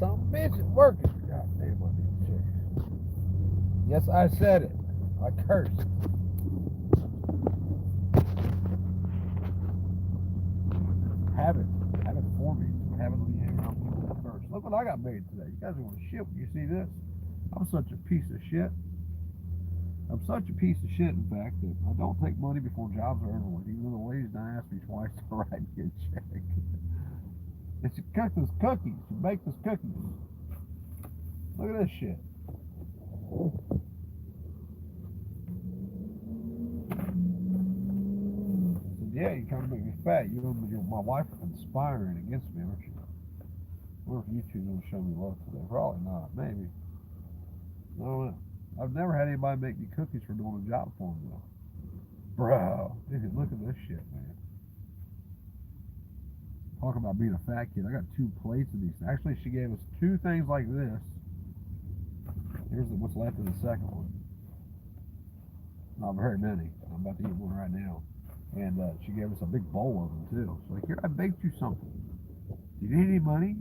some bitch is working. God damn, I need to check. Yes, I said it. I cursed. Habit. Habit for me. Habit of me hanging around people first. Look what I got made today. You guys are gonna shit when you see this. I'm such a piece of shit. I'm such a piece of shit, in fact, that I don't take money before jobs are over with. Even though the ladies done asked me twice to write me a check. It's you cook this cookies. You bake this cookies. Look at this shit. Yeah, you kind of make me fat. You and my wife are conspiring against me, aren't you? I wonder if you two are going to show me love today. Probably not. Maybe. I don't know. I've never had anybody make me cookies for doing a job for them, though. Bro, dude, look at this shit, man. Talk about being a fat kid. I got 2 plates of these. Actually, she gave us 2 things like this. Here's what's left of the second one. Not very many. I'm about to eat one right now. And she gave us a big bowl of them, too. She's like, here, I baked you something. Do you need any money?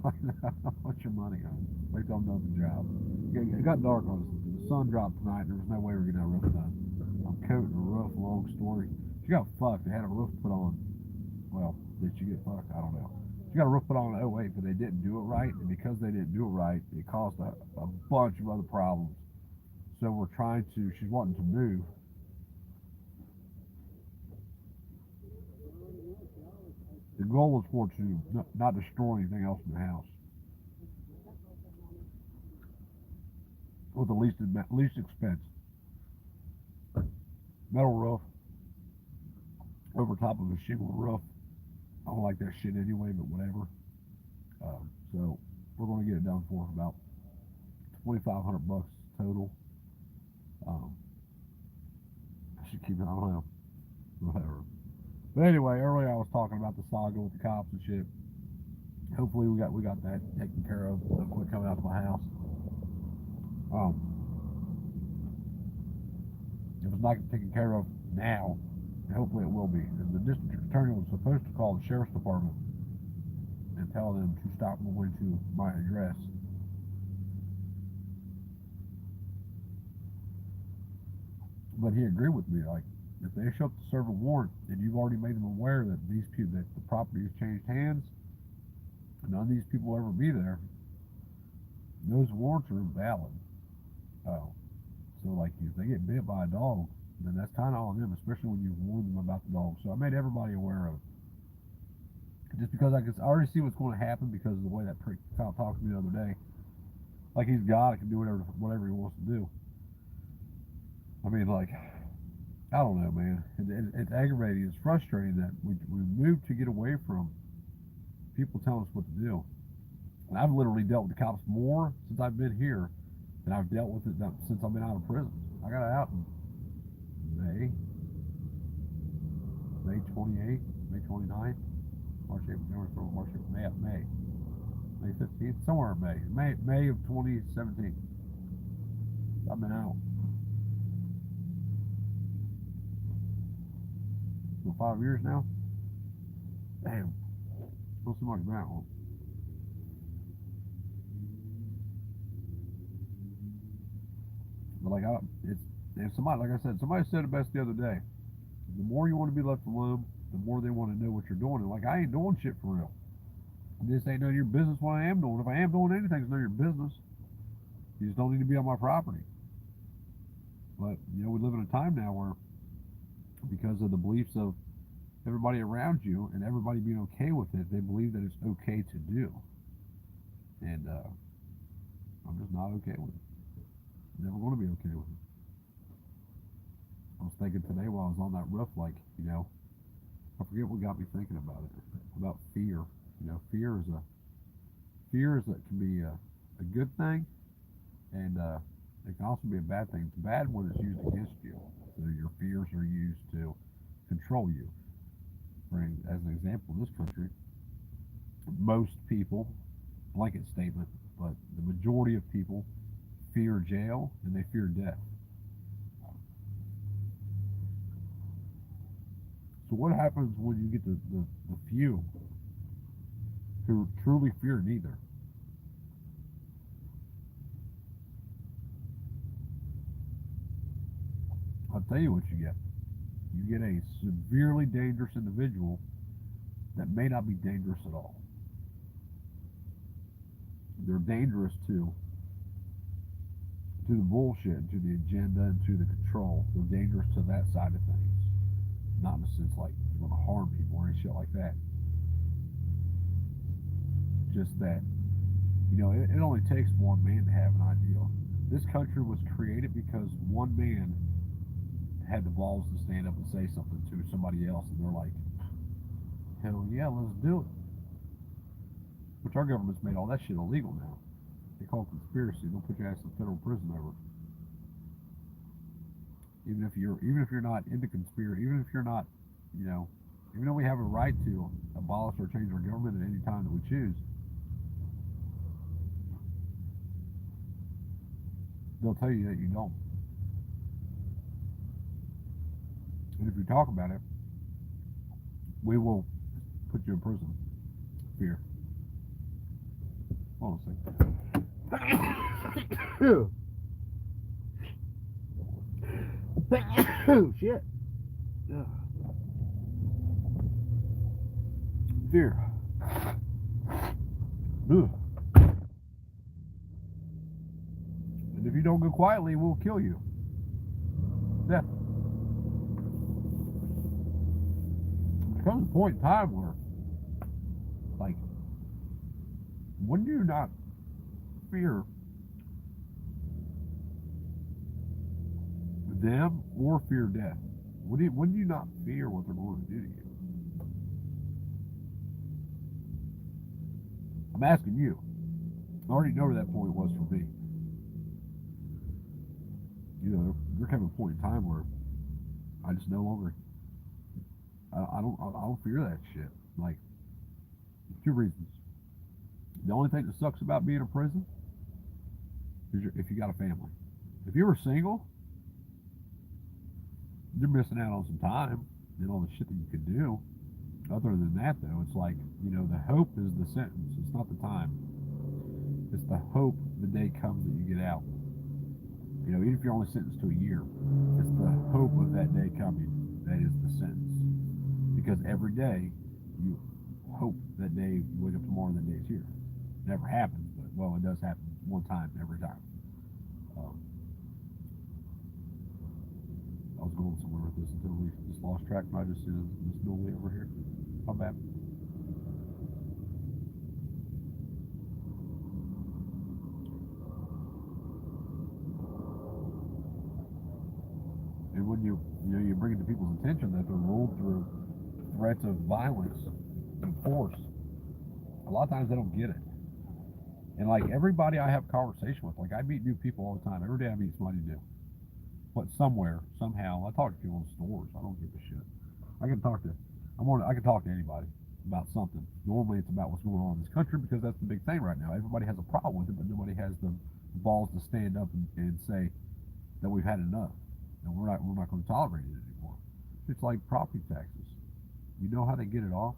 What's your money on? Like, don't know the job. It got dark on us. The sun dropped tonight. There was no way we were getting our roof done. I'm coating the roof. Long story. She got fucked. They had a roof put on. Well, did she get fucked? I don't know. She got a roof put on in '08, but they didn't do it right. And because they didn't do it right, it caused a bunch of other problems. So we're trying to. She's wanting to move. The goal is for it to not destroy anything else in the house with the least expense. Metal roof over top of a shingle roof. I don't like that shit anyway, but whatever. So we're going to get it done for about $2,500 total. I should keep it. I don't know. Whatever. But anyway, earlier I was talking about the saga with the cops and shit. Hopefully we got that taken care of. They'll quit coming out to my house. If it's not taken care of now, and hopefully it will be. The district attorney was supposed to call the sheriff's department and tell them to stop going to my address. But he agreed with me, like, if they show up to serve a warrant and you've already made them aware that these people, that the property has changed hands, none of these people will ever be there, those warrants are invalid. So like if they get bit by a dog, then that's kind of on them, especially when you warn them about the dog. So I made everybody aware of it. Just because I already see what's going to happen because of the way that prick talked to me the other day. Like he's God, he can do whatever he wants to do. I mean, like, I don't know, man. It's aggravating. It's frustrating that we moved to get away from people telling us what to do. And I've literally dealt with the cops more since I've been here than I've dealt with it since I've been out of prison. I got out in May 28th, May 29th, March, April, January, February, March, April, May 15th, somewhere in May of 2017. I've been out. For 5 years now. Damn. Not so much now. But like it's somebody, like I said, somebody said it best the other day. The more you want to be left alone, the more they want to know what you're doing. And like I ain't doing shit for real. This ain't none of your business what I am doing. If I am doing anything, it's none of your business. You just don't need to be on my property. But you know, we live in a time now where, because of the beliefs of everybody around you and everybody being okay with it, they believe that it's okay to do. And I'm just not okay with it. Never going to be okay with it. I was thinking today while I was on that roof, like, you know, I forget what got me thinking about it. About fear. You know, fear is can be a good thing, and it can also be a bad thing. It's bad when it's used against you. So your fears are used to control you. As an example, in this country, most people, blanket statement, but the majority of people fear jail and they fear death. So what happens when you get the few who truly fear neither? I'll tell you what you get. You get a severely dangerous individual that may not be dangerous at all. They're dangerous to the bullshit, to the agenda, and to the control. They're dangerous to that side of things. Not in a sense like they're going to harm people or any shit like that. Just that, it only takes one man to have an ideal. This country was created because one man had the balls to stand up and say something to somebody else, and they're like, hell yeah, let's do it. Which our government's made all that shit illegal now. They call it conspiracy. They'll put your ass in federal prison over it. Even if you're not into conspiracy, even if you're not, even though we have a right to abolish or change our government at any time that we choose, they'll tell you that you don't. And if you talk about it, we will put you in prison. Fear. Hold on a second. Shit. Fear. Ugh. And if you don't go quietly, we'll kill you. Death. There comes a point in time where, like, when do you not fear them or fear death? When do you not fear what they're going to do to you? I'm asking you. I already know where that point was for me. There came a point in time where I just no longer. I don't fear that shit. Like, two reasons. The only thing that sucks about being in prison is if you got a family. If you were single, you're missing out on some time and all the shit that you could do. Other than that, though, it's like, the hope is the sentence. It's not the time. It's the hope the day comes that you get out. Even if you're only sentenced to a year, it's the hope of that day coming that is the sentence. Because every day, you hope that day, you wake up tomorrow and that day's here. It never happens, but, well, it does happen one time every time. I was going somewhere with this until we just lost track, and I just seen this dually over here. How bad? And when you bring it to people's attention that they're ruled through threats of violence and force, a lot of times they don't get it. And like everybody I have conversation with, like I meet new people all the time. Every day I meet somebody new. But somewhere, somehow, I talk to people in stores. I don't give a shit. I can talk to anybody about something. Normally it's about what's going on in this country because that's the big thing right now. Everybody has a problem with it, but nobody has the balls to stand up and say that we've had enough. And we're not going to tolerate it anymore. It's like property taxes. You know how they get it off?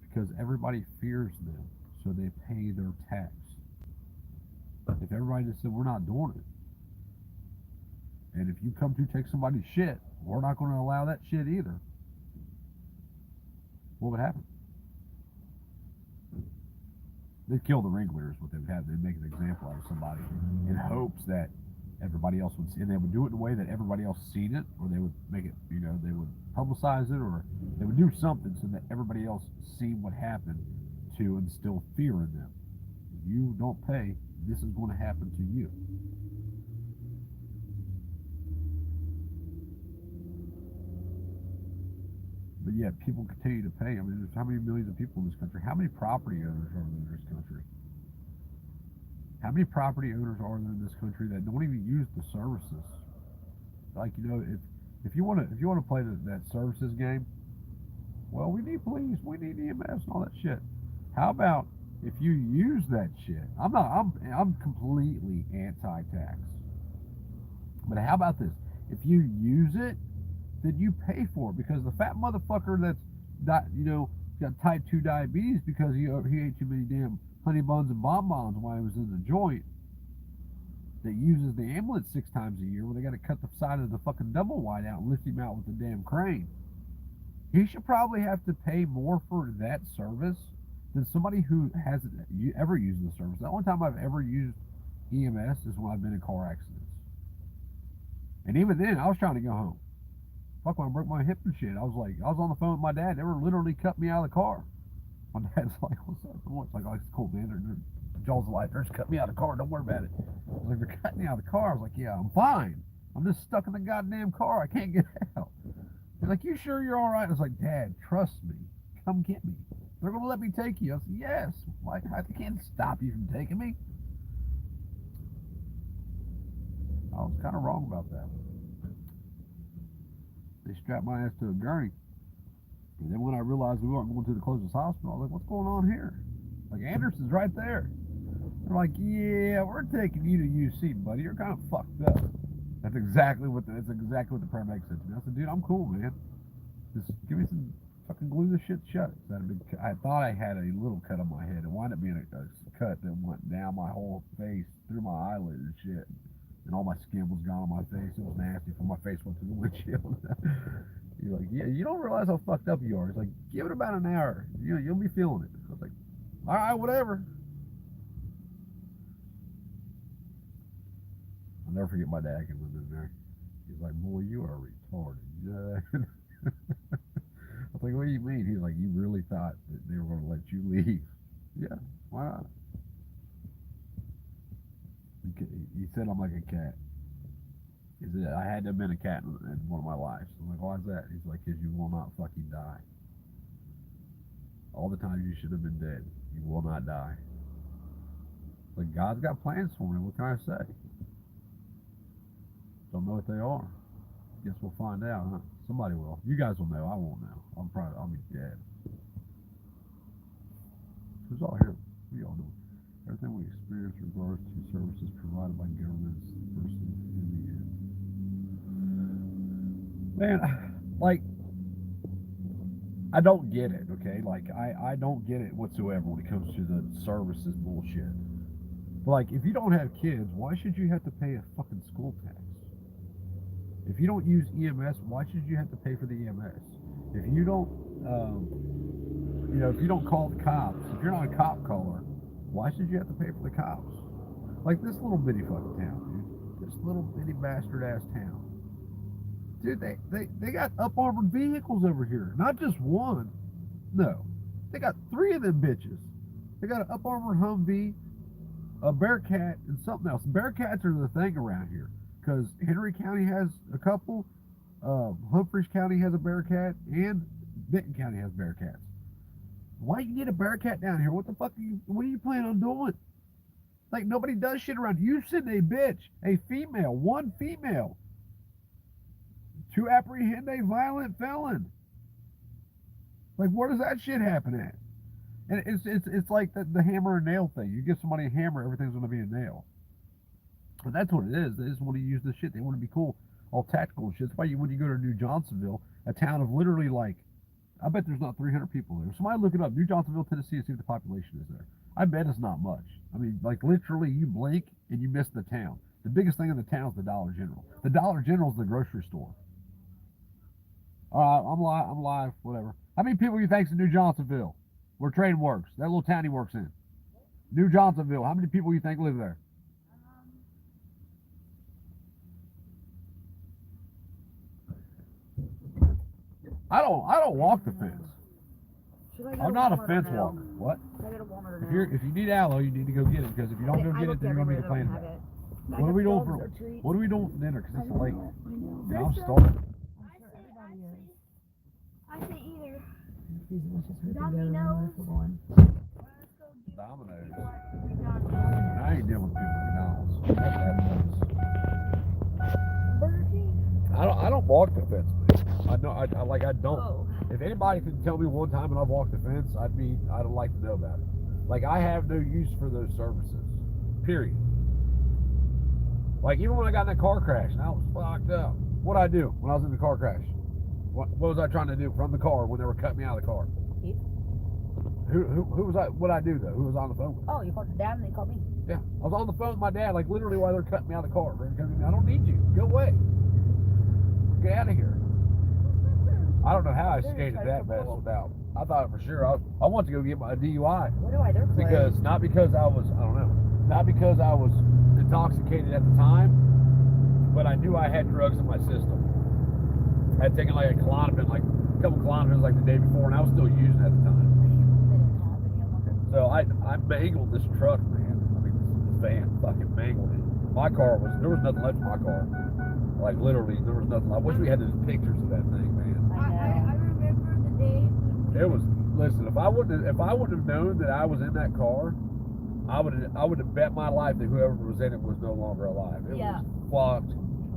Because everybody fears them, so they pay their tax. If everybody just said, we're not doing it, and if you come to take somebody's shit, we're not going to allow that shit either, what would happen? They'd kill the ringleaders, what they would have. They'd make an example out of somebody in hopes that everybody else would see, and they would do it in a way that everybody else seen it, or they would make it, they would publicize it, or they would do something so that everybody else seen what happened to instill fear in them. If you don't pay, this is going to happen to you. But yet people continue to pay. I mean, there's how many millions of people in this country? How many property owners are in this country? How many property owners are there in this country that don't even use the services? Like, if you want to play that services game, well, we need police, we need EMS, and all that shit. How about if you use that shit? I'm completely anti-tax. But how about this? If you use it, then you pay for it, because the fat motherfucker that's got type 2 diabetes because he ate too many damn honey buns and bonbons while he was in the joint, that uses the ambulance 6 times a year where they got to cut the side of the fucking double wide out and lift him out with the damn crane. He should probably have to pay more for that service than somebody who hasn't ever used the service. The only time I've ever used EMS is when I've been in car accidents. And even then, I was trying to go home. Fuck, when I broke my hip and shit, I was on the phone with my dad. They were literally cut me out of the car. My dad's like, what's up? It's like, oh, it's cool, man. Joel's like, they're just cutting me out of the car. Don't worry about it. I was like, they're cutting me out of the car. I was like, yeah, I'm fine. I'm just stuck in the goddamn car. I can't get out. He's like, you sure you're all right? I was like, Dad, trust me. Come get me. They're going to let me take you. I said, yes. Like, I can't stop you from taking me. I was kind of wrong about that. They strapped my ass to a gurney. And then when I realized we weren't going to the closest hospital, I was like, what's going on here? Like, Anderson's right there. They're like, yeah, we're taking you to UC, buddy. You're kind of fucked up. That's exactly what the paramedic said to me. I said, dude, I'm cool, man. Just give me some fucking glue this shit shut. I thought I had a little cut on my head. It wound up being a cut that went down my whole face, through my eyelid and shit. And all my skin was gone on my face. It was nasty. From my face went through the windshield. He's like, yeah, you don't realize how fucked up you are. He's like, give it about an hour. You'll be feeling it. I was like, all right, whatever. I'll never forget my dad came in there. He's like, boy, you are retarded. You know that? I was like, what do you mean? He's like, you really thought that they were going to let you leave? Yeah, why not? He said I'm like a cat. He said I had to have been a cat in one of my lives. I'm like, why is that? He's like, because you will not fucking die. All the times you should have been dead, you will not die. Like, God's got plans for me. What can I say? Don't know what they are. Guess we'll find out, huh? Somebody will. You guys will know. I won't know. I'll be dead. Who's all here? What y'all doing? Everything we experience in regards to services provided by governments versus in the end. Man, like, I don't get it, okay? Like, I don't get it whatsoever when it comes to the services bullshit. But, like, if you don't have kids, why should you have to pay a fucking school tax? If you don't use EMS, why should you have to pay for the EMS? If you don't, if you don't call the cops, if you're not a cop caller, why should you have to pay for the cops? Like this little bitty fucking town, dude. This little bitty bastard ass town. Dude, they got up-armored vehicles over here. Not just one. No. They got 3 of them bitches. They got an up-armored Humvee, a Bearcat, and something else. Bearcats are the thing around here. Because Henry County has a couple, Humphreys County has a Bearcat, and Benton County has Bearcats. Why you need a Bearcat down here? What the fuck what are you planning on doing? Like, nobody does shit around you. Send a bitch, a female, 1 female, to apprehend a violent felon. Like, where does that shit happen at? And it's like the hammer and nail thing. You give somebody a hammer, everything's going to be a nail. But that's what it is. They just want to use this shit. They want to be cool, all tactical and shit. That's why when you go to New Johnsonville, a town of literally like, I bet there's not 300 people there. Somebody look it up, New Johnsonville, Tennessee, and see what the population is there. I bet it's not much. I mean, like literally you blink and you miss the town. The biggest thing in the town is the Dollar General. The Dollar General is the grocery store. I'm live, whatever. How many people you think's in New Johnsonville, where train works? That little town he works in. New Johnsonville, how many people you think live there? I don't walk the fence. I'm not a fence walker. What? If you need aloe, you need to go get it, because if you don't go get it, then you're gonna be complaining about it. What are we doing for dinner? Because it's late. I'm starving. I say either. Domino's. I ain't dealing with people at McDonald's. Burger King. I don't walk the fence. I don't. Oh. If anybody can tell me one time when I've walked the fence, I'd like to know about it. Like, I have no use for those services. Period. Like, even when I got in that car crash and I was fucked up, what'd I do when I was in the car crash? What was I trying to do from the car when they were cutting me out of the car? Who was I? What I do though? Who was on the phone with? Oh, you called your dad and they called me. Yeah, I was on the phone with my dad, like literally while they're cutting me out of the car. I don't need you. Go away. Get out of here. I don't know how I skated that mess without. I thought for sure I want to go get my DUI. Wonder why they're closed. Because not because I was not because I was intoxicated at the time, but I knew I had drugs in my system. I had taken like a Klonopin, like a couple Klonopins like the day before, and I was still using it at the time. So I mangled this truck, man. I mean, this van fucking mangled it. My car there was nothing left in my car. Like literally, there was nothing. I wish we had those pictures of that thing, man. I remember the day. It was. Listen, if I wouldn't have known that I was in that car, I would have bet my life that whoever was in it was no longer alive. It was fucked.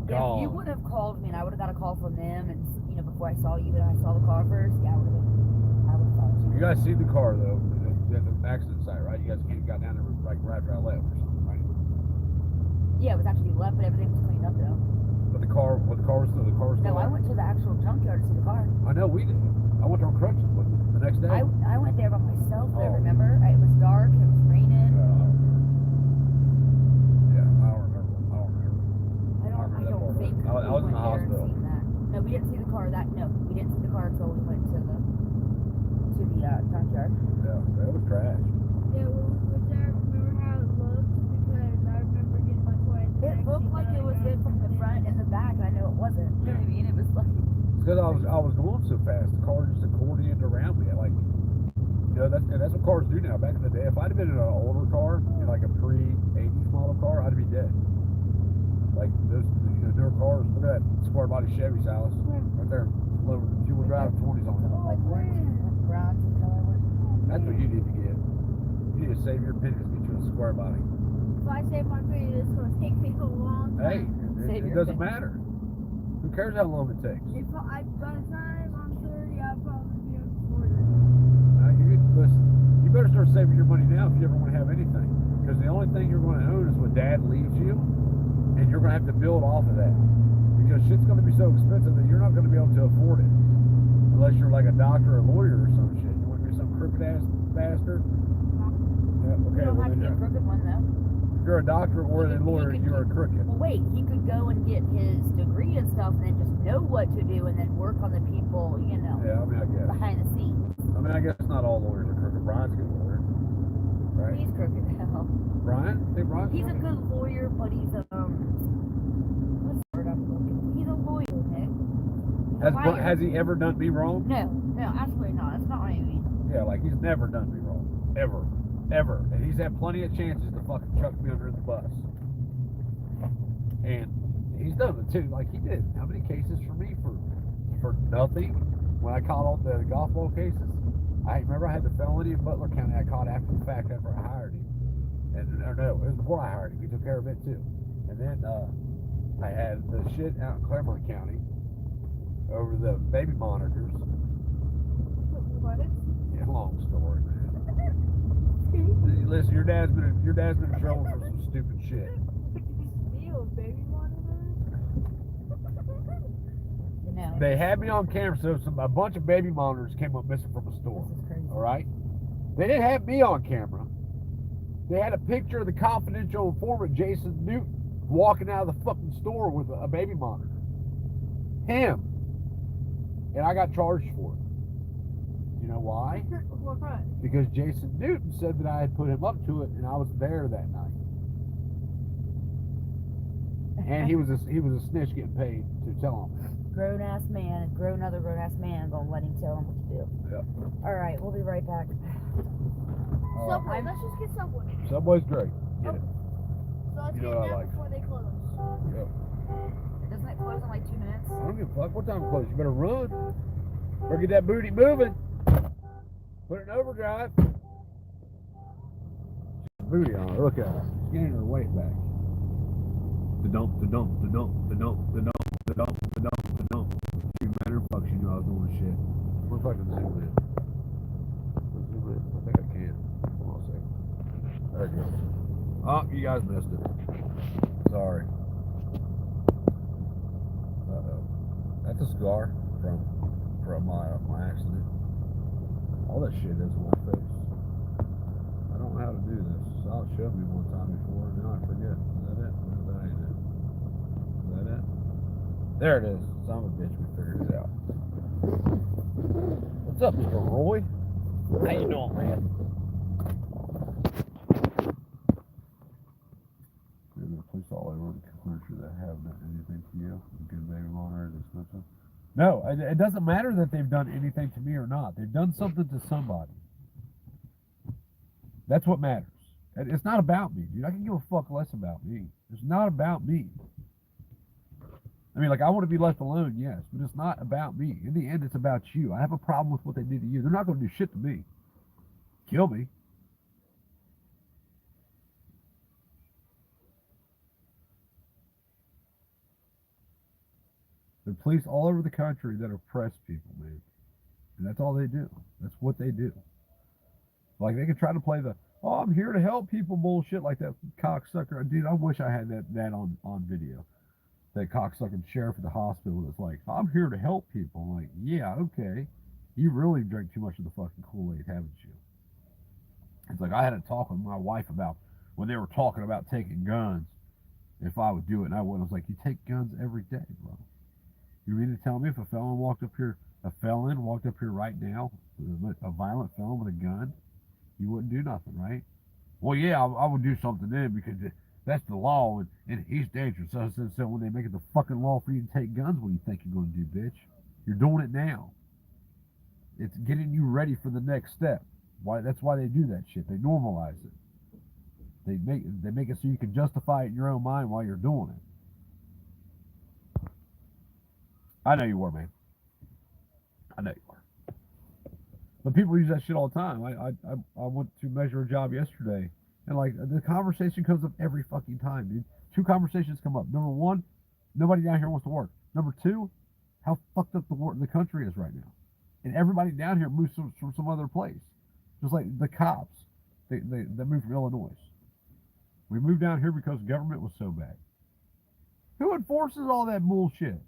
Gone. If you would have called me and I would have got a call from them, and before I saw you and I saw the car first, yeah, I would have called you. You guys see the car though at the accident site, right? You guys got down there like right after I left or something, right? Yeah, it was actually left, but everything was cleaned up though. But the car was still No, I went to the actual junkyard to see the car. I know we did. I went to Crutches with you the next day. I went there by myself. I remember. It was dark. It was raining. Yeah, I don't remember. I don't think I was in the hospital. No, we didn't see the car. We didn't see the car until we went to the junkyard. Yeah, it was trash. Yeah, which I remember how it looked because I remember getting my toy. It looked like it was hit from the front and the back. I know it wasn't. You know what I mean? It was like. Because I was going so fast, the car just accordioned around me. Like, that's what cars do now. Back in the day, if I'd have been in an older car, like a pre-80s model car, I'd be dead. Like those, newer cars. Look at that square body Chevy, Silas, right there. You would drive 20s on it. Like bronze color one. That's what you need to get. You need to save your pennies and get you a square body. If I save my penny, it's going to take me a long time. Hey, it doesn't matter. Who cares how long it takes? By the time I'm 30, I'll probably be able to afford it. Listen, you better start saving your money now if you ever want to have anything. Because the only thing you're going to own is what Dad leaves you, and you're going to have to build off of that. Because shit's going to be so expensive that you're not going to be able to afford it. Unless you're like a doctor or a lawyer or some shit. You want to be some crooked ass bastard? Yeah, okay. You don't have to be a crooked one though. If you're a doctor or a lawyer, you are crooked. Well, wait, he could go and get his degree and stuff, and then just know what to do, and then work on the people, Yeah, I mean, I guess. behind the scenes. I mean, I guess not all lawyers are crooked. Brian's a good lawyer, right? He's crooked hell. Brian? I think Brian's He's crooked. a good lawyer, but he's what's the word I'm looking for? He's a lawyer, Nick. Has he ever done me wrong? No, absolutely not. That's not what I mean. Yeah, like he's never done me wrong. Ever. And he's had plenty of chances to fucking chuck me under the bus. And he's done it too. Like he did how many cases for me for nothing? When I caught all the golf ball cases, I remember I had the felony in Butler County I caught after the fact after I hired him. Or no, it was before I hired him. He took care of it too. And then I had the shit out in Claremont County over the baby monitors. What? Yeah, long story, man. Listen, your dad's been in trouble for some stupid shit. Steal baby monitors? No. They had me on camera, so a bunch of baby monitors came up missing from a store. This is crazy. All right, they didn't have me on camera. They had a picture of the confidential informant Jason Newton walking out of the fucking store with a baby monitor. Him, and I got charged for it. You know why? What crime? Because Jason Newton said that I had put him up to it, and I was there that night. And he was a snitch getting paid to tell him. Grown-ass man, another grown-ass man, gonna let him tell him what to do. Yep. All right, we'll be right back. Subway. Let's just get Subway. Subway's great. Get it. So let's You get know what I it like. before they close. Yep. Doesn't it close in like 2 minutes? I don't give a fuck. What time it close? You better run. Better get that booty moving. Put it in overdrive. Booty on her. Look at her. She's getting her weight back. The dump. She better fuck. She knew I was doing shit. We're fucking zoom in. I think I can. Hold on a second. There it goes. Oh, you guys missed it. Sorry. That's a scar from my accident. All that shit is on my face. know how to do this. Sal showed me one time before. Now I forget. Is that it? No, that ain't it. Is that it? There it is. Son of a bitch, we figured it out. What's up, Mr. Roy? How you doing, man? There's a police all over the country that have done anything to you. Good baby monitor is expensive. No, it doesn't matter that they've done anything to me or not. They've done something to somebody. That's what matters. It's not about me, dude. I can give a fuck less about me. It's not about me. I mean, like, I want to be left alone, yes, but it's not about me. In the end, it's about you. I have a problem with what they did to you. They're not going to do shit to me. Kill me. There are police all over the country that oppress people, man. And that's all they do. That's what they do. Like, they can try to play the, oh, I'm here to help people bullshit like that cocksucker. Dude, I wish I had that on video. That cocksucking sheriff at the hospital that's like, I'm here to help people. I'm like, yeah, okay. You really drank too much of the fucking Kool-Aid, haven't you? It's like, I had a talk with my wife about when they were talking about taking guns, if I would do it, and I wouldn't. I was like, you take guns every day, bro. You mean to tell me if a felon walked up here right now, a violent felon with a gun, you wouldn't do nothing, right? Well, yeah, I would do something then because that's the law, and he's dangerous. So when they make it the fucking law for you to take guns, what do you think you're going to do, bitch? You're doing it now. It's getting you ready for the next step. That's why they do that shit. They normalize it. They make it so you can justify it in your own mind while you're doing it. I know you were, man. I know you were. But people use that shit all the time. I went to measure a job yesterday, and like the conversation comes up every fucking time, dude. Two conversations come up. Number one, nobody down here wants to work. Number two, how fucked up the country is right now, and everybody down here moves from some other place. Just like the cops, they moved from Illinois. We moved down here because government was so bad. Who enforces all that bullshit?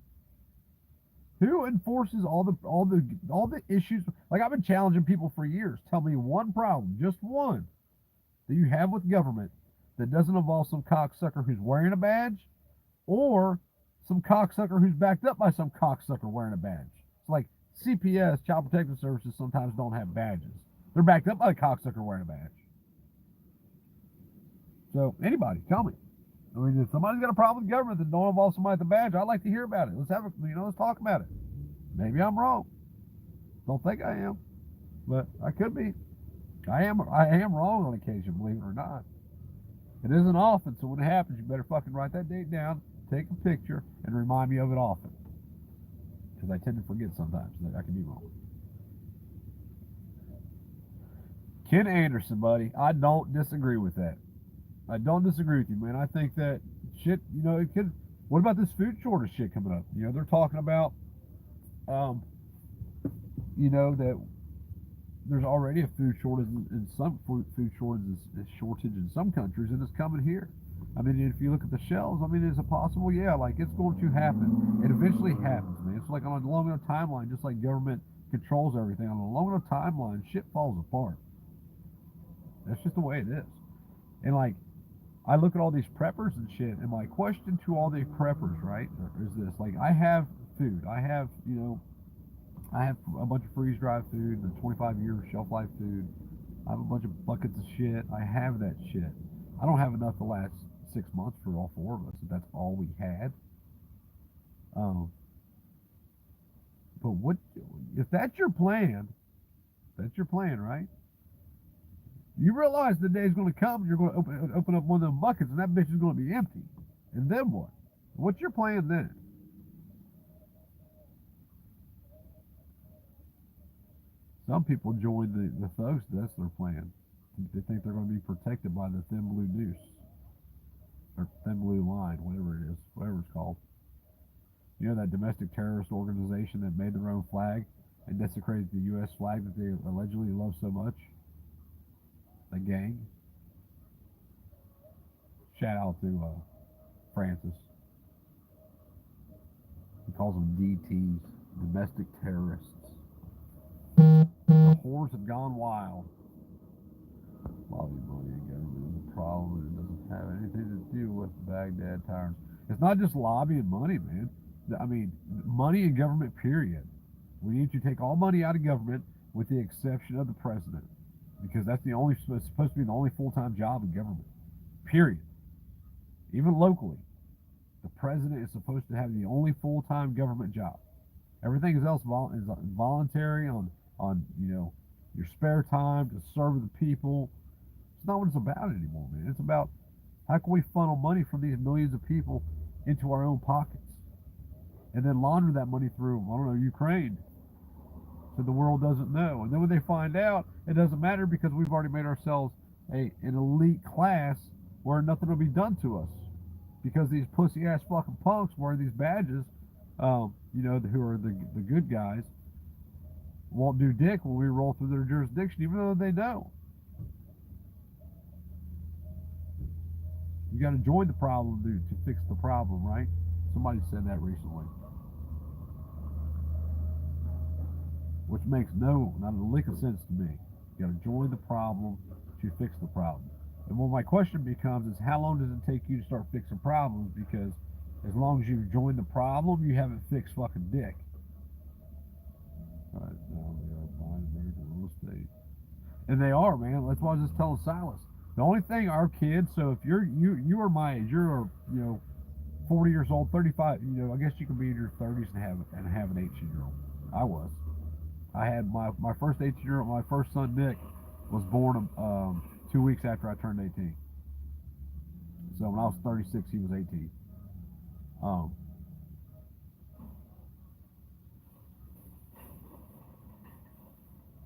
Who enforces all the issues? Like, I've been challenging people for years. Tell me one problem, just one, that you have with government that doesn't involve some cocksucker who's wearing a badge, or some cocksucker who's backed up by some cocksucker wearing a badge. It's like CPS, Child Protective Services, sometimes don't have badges. They're backed up by a cocksucker wearing a badge. So anybody, tell me. I mean, if somebody's got a problem with government that don't involve somebody with a badge, I'd like to hear about it. Let's talk about it. Maybe I'm wrong. Don't think I am, but I could be. I am wrong on occasion, believe it or not. It isn't often, so when it happens, you better fucking write that date down, take a picture, and remind me of it often. Because I tend to forget sometimes that I can be wrong. Ken Anderson, buddy, I don't disagree with that. I don't disagree with you, man. I think that shit, it could. What about this food shortage shit coming up? They're talking about, that there's already a food shortage in some food shortage in some countries, and it's coming here. I mean, if you look at the shelves, I mean, is it possible? Yeah, like it's going to happen. It eventually happens, man. It's like on a long enough timeline, just like government controls everything. On a long enough timeline, shit falls apart. That's just the way it is. And like, I look at all these preppers and shit, and my question to all these preppers, right, is this: like, I have food, I have a bunch of freeze-dried food, the 25-year shelf life food. I have a bunch of buckets of shit. I have that shit. I don't have enough to last 6 months for all four of us, if that's all we had. But what if that's your plan? That's your plan, right? You realize the day's going to come, you're going to open up one of them buckets, and that bitch is going to be empty. And then what? What's your plan then? Some people join the thugs. That's their plan. They think they're going to be protected by the thin blue noose or thin blue line, whatever it is, whatever it's called. That domestic terrorist organization that made their own flag and desecrated the U.S. flag that they allegedly love so much. The gang. Shout out to Francis. He calls them DTs, domestic terrorists. The whores have gone wild. Lobby money and government is a problem, and it doesn't have anything to do with Baghdad tyrants. It's not just lobbying money, man. I mean, money in government, period. We need to take all money out of government with the exception of the president, because that's the only it's supposed to be the only full-time job in government, period. Even locally, the president is supposed to have the only full-time government job. Everything else is voluntary on your spare time to serve the people. It's not what it's about anymore, man. It's about how can we funnel money from these millions of people into our own pockets and then launder that money through, I don't know, Ukraine, so the world doesn't know. And then when they find out, it doesn't matter because we've already made ourselves an elite class where nothing will be done to us because these pussy ass fucking punks wearing these badges, who are the good guys, won't do dick when we roll through their jurisdiction, even though they don't. You got to join the problem to fix the problem, right? Somebody said that recently, which makes not a lick of sense to me. You got to join the problem to fix the problem. And what my question becomes is, how long does it take you to start fixing problems? Because as long as you join the problem, you haven't fixed fucking dick. All right, now they are buying American real estate, and they are, man. That's why I was just telling Silas. The only thing our kids, so if you are my age, you're 40 years old, 35, I guess you can be in your 30s and have an 18-year-old. I was. I had my first 18-year-old, my first son Nick was born 2 weeks after I turned 18. So when I was 36, he was 18.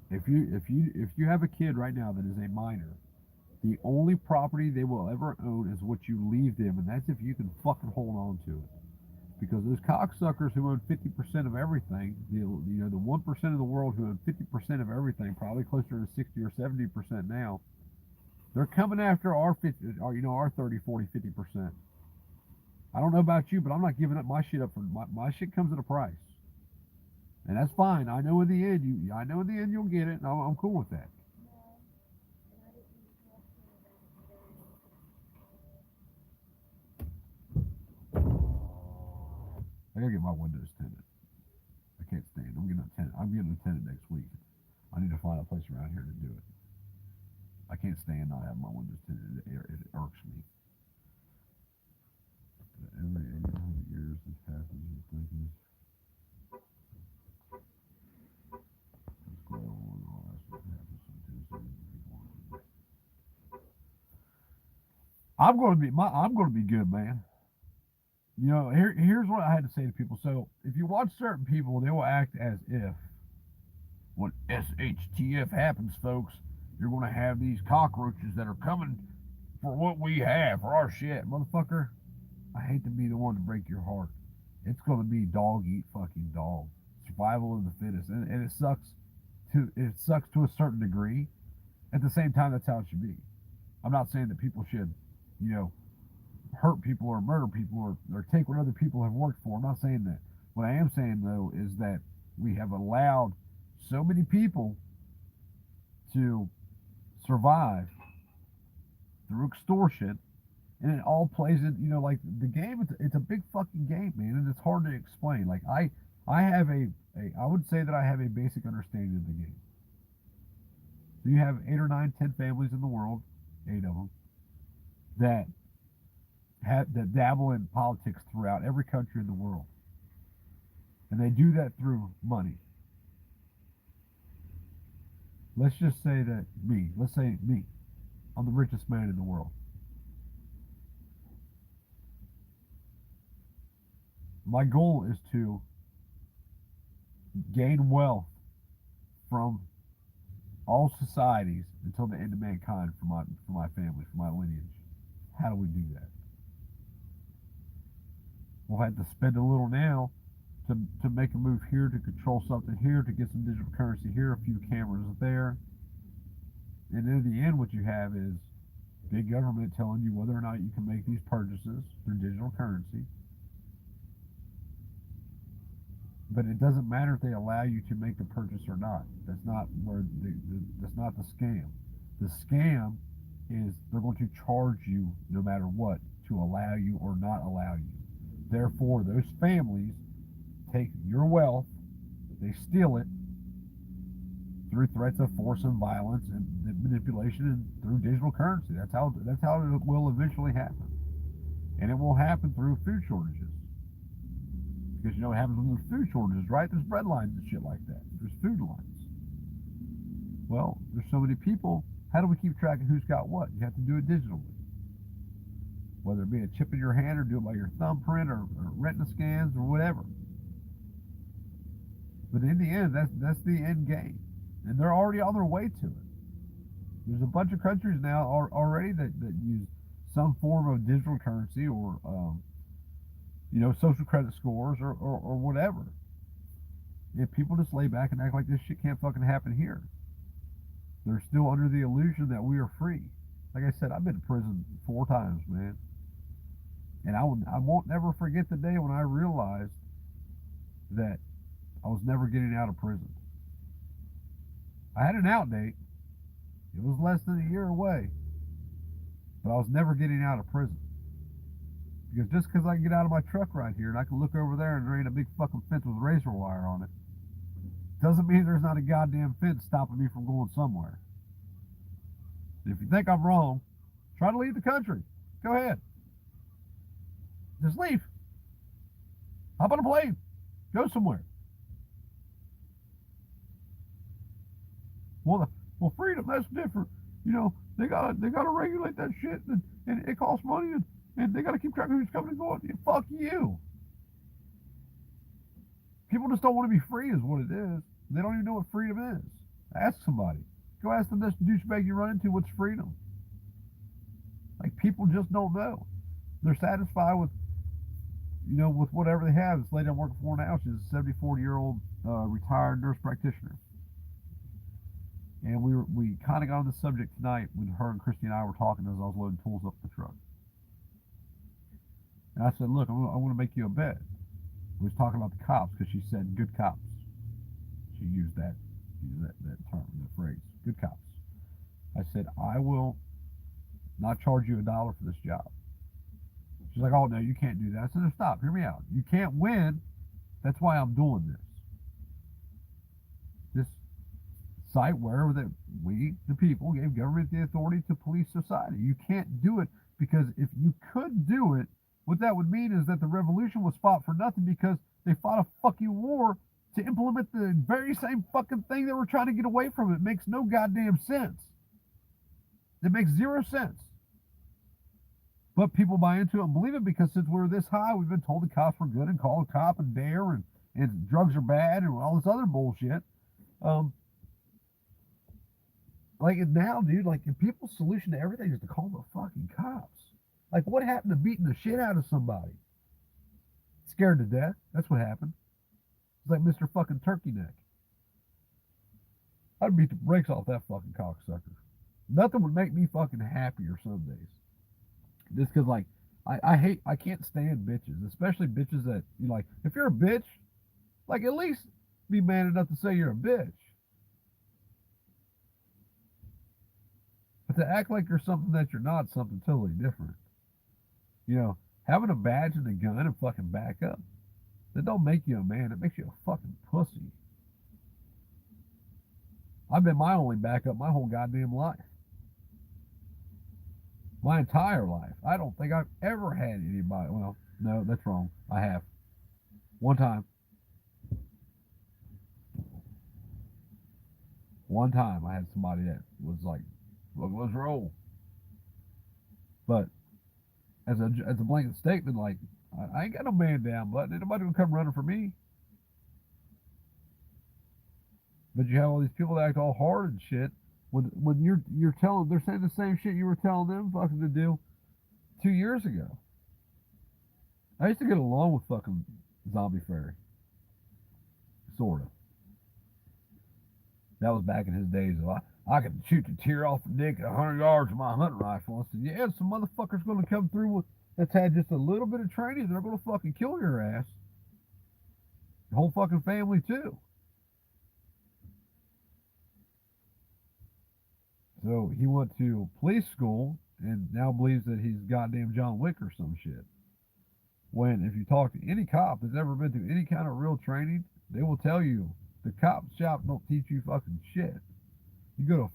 If you have a kid right now that is a minor, the only property they will ever own is what you leave them, and that's if you can fucking hold on to it. Because those cocksuckers who own 50% of everything, the 1% of the world who own 50% of everything, probably closer to 60 or 70% now, they're coming after our 50, our 30, 40, 50%. I don't know about you, but I'm not giving up my shit up for my shit comes at a price, and that's fine. I know in the end you'll get it, and I'm cool with that. I gotta get my windows tinted. I can't stand. I'm getting them tinted next week. I need to find a place around here to do it. I can't stand not having my windows tinted. It irks me. Every 800 years this happens, you think let's go on. All that's what happens on Tuesday. I'm gonna be good, man. Here's what I had to say to people. So if you watch certain people, they will act as if when SHTF happens, folks, you're going to have these cockroaches that are coming for what we have, for our shit. Motherfucker, I hate to be the one to break your heart. It's going to be dog eat fucking dog. Survival of the fittest. And it sucks to a certain degree. At the same time, that's how it should be. I'm not saying that people should, hurt people or murder people or take what other people have worked for. I'm not saying that. What I am saying, though, is that we have allowed so many people to survive through extortion, and it all plays in, like the game. It's a big fucking game, man, and it's hard to explain. Like I would say that I have a basic understanding of the game. So you have 8 or 9, 10 families in the world, 8 of them, that dabble in politics throughout every country in the world, and they do that through money. Let's just say that let's say me, I'm the richest man in the world. My goal is to gain wealth from all societies until the end of mankind for my family, for my lineage. How do we do that? We'll have to spend a little now to make a move here, to control something here, to get some digital currency here, a few cameras there. And in the end, what you have is big government telling you whether or not you can make these purchases through digital currency. But it doesn't matter if they allow you to make the purchase or not. That's not where that's not the scam. The scam is they're going to charge you no matter what to allow you or not allow you. Therefore, those families take your wealth, they steal it through threats of force and violence and manipulation and through digital currency. That's how it will eventually happen. And it will happen through food shortages. Because you know what happens when there's food shortages, right? There's bread lines and shit like that. There's food lines. Well, there's so many people. How do we keep track of who's got what? You have to do it digitally. Whether it be a chip in your hand or do it by your thumbprint or retina scans or whatever. But in the end, that's the end game. And they're already on their way to it. There's a bunch of countries now already that use some form of digital currency or, social credit scores or whatever. If people just lay back and act like this shit can't fucking happen here, they're still under the illusion that we are free. Like I said, I've been to prison 4 times, man. And I won't never forget the day when I realized that I was never getting out of prison. I had an out date. It was less than a year away. But I was never getting out of prison. Because just because I can get out of my truck right here and I can look over there and there ain't a big fucking fence with razor wire on it, doesn't mean there's not a goddamn fence stopping me from going somewhere. If you think I'm wrong, try to leave the country. Go ahead. Just leave. Hop on a plane. Go somewhere. Well, freedom, that's different. They gotta regulate that shit, and it costs money, and they gotta keep track of who's coming and going. Yeah, fuck you. People just don't want to be free, is what it is. They don't even know what freedom is. Ask somebody. Go ask the next douchebag you run into what's freedom. Like, people just don't know. They're satisfied with whatever they have. This lady I'm working for now, she's a 74-year-old retired nurse practitioner. And we kind of got on the subject tonight when her and Christy and I were talking as I was loading tools up the truck. And I said, look, I want to make you a bet. We was talking about the cops because she said good cops. She used that term, that phrase, good cops. I said, I will not charge you $1 for this job. She's like, oh, no, you can't do that. I said, no, stop, hear me out. You can't win. That's why I'm doing this. This site where that we, the people, gave government the authority to police society. You can't do it because if you could do it, what that would mean is that the revolution was fought for nothing because they fought a fucking war to implement the very same fucking thing they were trying to get away from. It makes no goddamn sense. It makes 0 sense. But people buy into it and believe it because since we're this high, we've been told the cops were good and call a cop and dare and drugs are bad and all this other bullshit. Like now, dude, like if people's solution to everything is to call the fucking cops. Like what happened to beating the shit out of somebody? Scared to death. That's what happened. It's like Mr. fucking Turkey Neck. I'd beat the brakes off that fucking cocksucker. Nothing would make me fucking happier some days. Just cause like I can't stand bitches, especially bitches that like if you're a bitch, like at least be man enough to say you're a bitch. But to act like you're something that you're not, something totally different. Having a badge and a gun and fucking back up, that don't make you a man. It makes you a fucking pussy. I've been my only backup my whole goddamn life. My entire life. I don't think I've ever had anybody. Well, no, that's wrong. I have. One time. One time I had somebody that was like, look, let's roll. But as a blanket statement, like, I ain't got no man down button. Ain't nobody gonna come running for me. But you have all these people that act all hard and shit. When you're telling, they're saying the same shit you were telling them fucking to do 2 years ago. I used to get along with fucking Zombie Fairy. Sorta. That was back in his days of I could shoot the tear off a dick at 100 yards with my hunting rifle. I said, yeah, some motherfucker's gonna come through that's had just a little bit of training. They're gonna fucking kill your ass. The whole fucking family too. So he went to police school and now believes that he's goddamn John Wick or some shit. When if you talk to any cop that's ever been through any kind of real training, they will tell you the cop shop don't teach you fucking shit. You go to a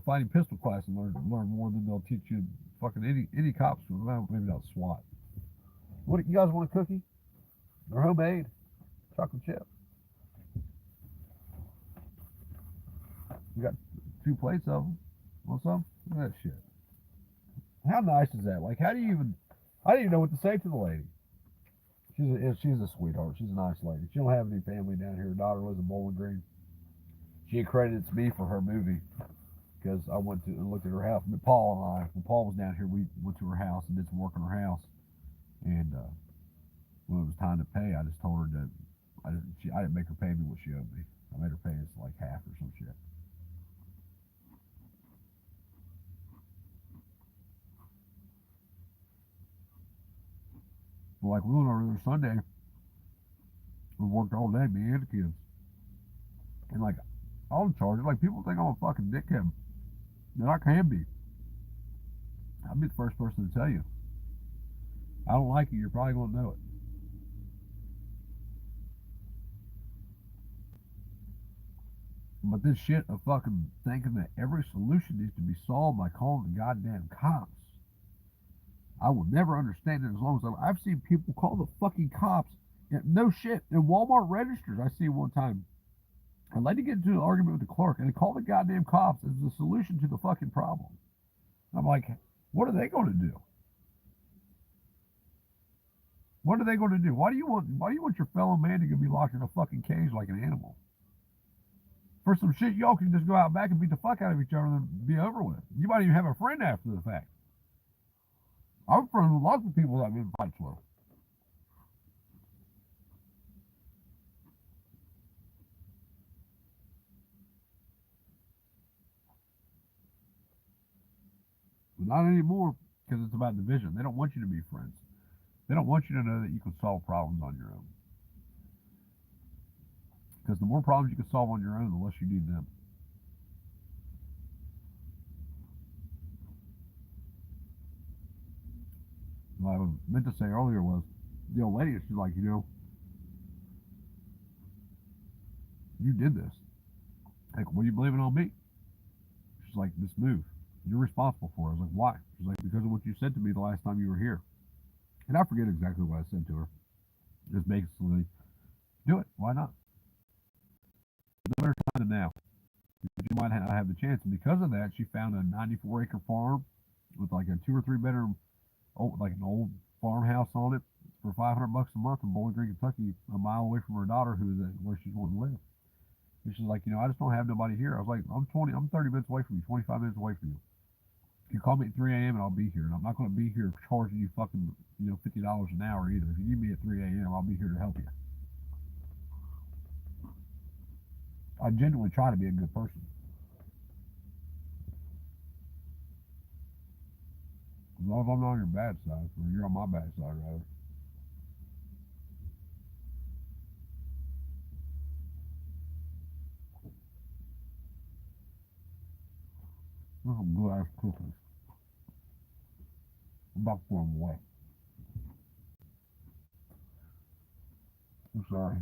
fighting pistol class and learn more than they'll teach you fucking any cops. Well, maybe not SWAT. What you guys want a cookie? They're homemade, chocolate chip. We got 2 plates of them. Want some? Look at that shit. How nice is that? Like, how do you even know what to say to the lady? She's a sweetheart. She's a nice lady. She don't have any family down here. Her daughter lives in Bowling Green. She accredits me for her movie because I went to and looked at her house. But Paul and I, when Paul was down here, we went to her house and did some work on her house. And when it was time to pay, I just told her that I didn't make her pay me what she owed me. I made her pay us like half or some shit. But like we went over there Sunday, we worked all day, me and the kids. And like all the charges, like people think I'm a fucking dickhead. And I can be. I'll be the first person to tell you. I don't like it, you're probably gonna know it. But this shit of fucking thinking that every solution needs to be solved by calling the goddamn cops. I will never understand it as long as I've seen people call the fucking cops. No shit. In Walmart registers, I see one time a lady get into an argument with the clerk and they call the goddamn cops as the solution to the fucking problem. I'm like, what are they going to do? What are they going to do? Why do you want your fellow man to be locked in a fucking cage like an animal? For some shit, y'all can just go out back and beat the fuck out of each other and be over with. You might even have a friend after the fact. I'm friends with lots of people that I've been in fights with. But not anymore, because it's about division. They don't want you to be friends. They don't want you to know that you can solve problems on your own. Because the more problems you can solve on your own, the less you need them. What I meant to say earlier was, the old lady, she's like, you did this. Like, what are you blaming on me? She's like, this move. You're responsible for it. I was like, why? She's like, because of what you said to me the last time you were here. And I forget exactly what I said to her. Just basically, do it. Why not? No better time than now. You might have the chance. And because of that, she found a 94-acre farm with like a 2 or 3 bedroom, like an old farmhouse on it for $500 a month in Bowling Green, Kentucky, a mile away from her daughter, who's where she's wanting to live. And she's like, I just don't have nobody here. I was like, I'm 30 minutes away from you, 25 minutes away from you. You call me at 3 a.m. and I'll be here. And I'm not going to be here charging you fucking, $50 an hour either. If you need me at 3 a.m., I'll be here to help you. I genuinely try to be a good person. As long as I'm not on your bad side, or you're on my bad side, rather. Those are good ass cookies. I'm about to throw them away. I'm sorry.